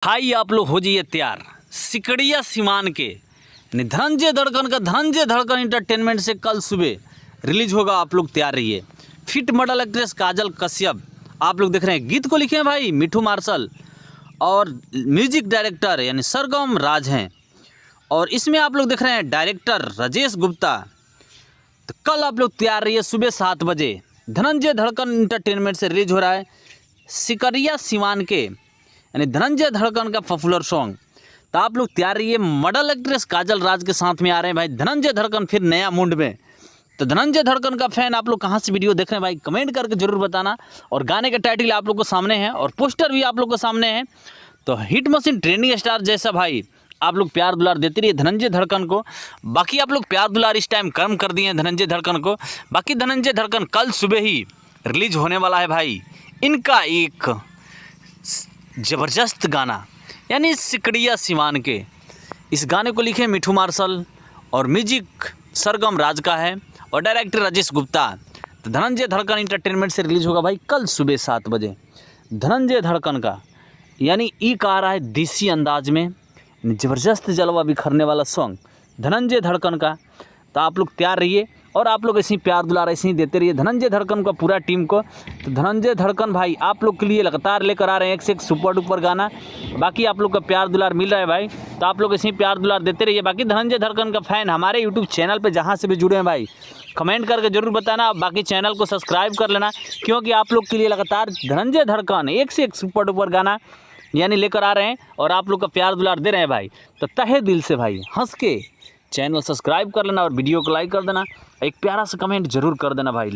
भाई आप लोग हो जाइए तैयार। सिकड़िया सीमान के यानी धनंजय धड़कन का धनंजय धड़कन इंटरटेनमेंट से कल सुबह रिलीज होगा। आप लोग तैयार रहिए। फिट मॉडल एक्ट्रेस काजल कश्यप आप लोग देख रहे हैं। गीत को लिखे हैं भाई मिठू मार्शल और म्यूजिक डायरेक्टर यानी सरगम राज हैं। और इसमें आप लोग देख रहे हैं डायरेक्टर राजेश गुप्ता। तो कल आप लोग तैयार रहिए सुबह 7 बजे धनंजय धड़कन इंटरटेनमेंट से रिलीज हो रहा है सिकड़िया सीमान के यानी धनंजय धड़कन का पॉपुलर सॉन्ग। तो आप लोग तैयार रहिए। मॉडल एक्ट्रेस काजल राज के साथ में आ रहे हैं भाई धनंजय धड़कन फिर नया मूड में। तो धनंजय धड़कन का फैन आप लोग कहाँ से वीडियो देख रहे हैं भाई कमेंट करके जरूर बताना। और गाने का टाइटल आप लोग को सामने है और पोस्टर भी आप लोग को सामने है। तो हिट मशीन ट्रेंडिंग स्टार जैसा भाई आप लोग प्यार दुलार देते रहिए धनंजय धड़कन को। बाकी आप लोग प्यार दुलार इस टाइम कम कर दिए हैं धनंजय धड़कन को। बाकी धनंजय धड़कन कल सुबह ही रिलीज होने वाला है भाई इनका एक ज़बरदस्त गाना यानी सिकड़िया सीमान के। इस गाने को लिखे मिठू मार्शल और म्यूजिक सरगम राज का है और डायरेक्टर राजेश गुप्ता। तो धनंजय धड़कन इंटरटेनमेंट से रिलीज होगा भाई कल सुबह 7 बजे। धनंजय धड़कन का यानी आ रहा है देसी अंदाज में ज़बरदस्त जलवा बिखरने वाला सॉन्ग धनंजय धड़कन का। तो आप लोग तैयार रहिए और आप लोग ऐसे ही प्यार दुलार ऐसे ही देते रहिए धनंजय धड़कन का पूरा टीम को। तो धनंजय धड़कन भाई आप लोग के लिए लगातार लेकर आ रहे हैं एक से एक सुपर डुपर गाना। बाकी आप लोग का प्यार दुलार मिल रहा है भाई। तो आप लोग ऐसे ही प्यार दुलार देते रहिए। बाकी धनंजय धड़कन का फैन हमारे यूट्यूब चैनल पर जहाँ से भी जुड़े हैं भाई कमेंट करके जरूर बताना। बाकी चैनल को सब्सक्राइब कर लेना क्योंकि आप लोग के लिए लगातार धनंजय धड़कन एक से एक सुपर डुपर गाना यानी लेकर आ रहे हैं और आप लोग का प्यार दुलार दे रहे हैं भाई। तो तहे दिल से भाई हंस के चैनल सब्सक्राइब कर लेना और वीडियो को लाइक कर देना। एक प्यारा सा कमेंट जरूर कर देना भाई।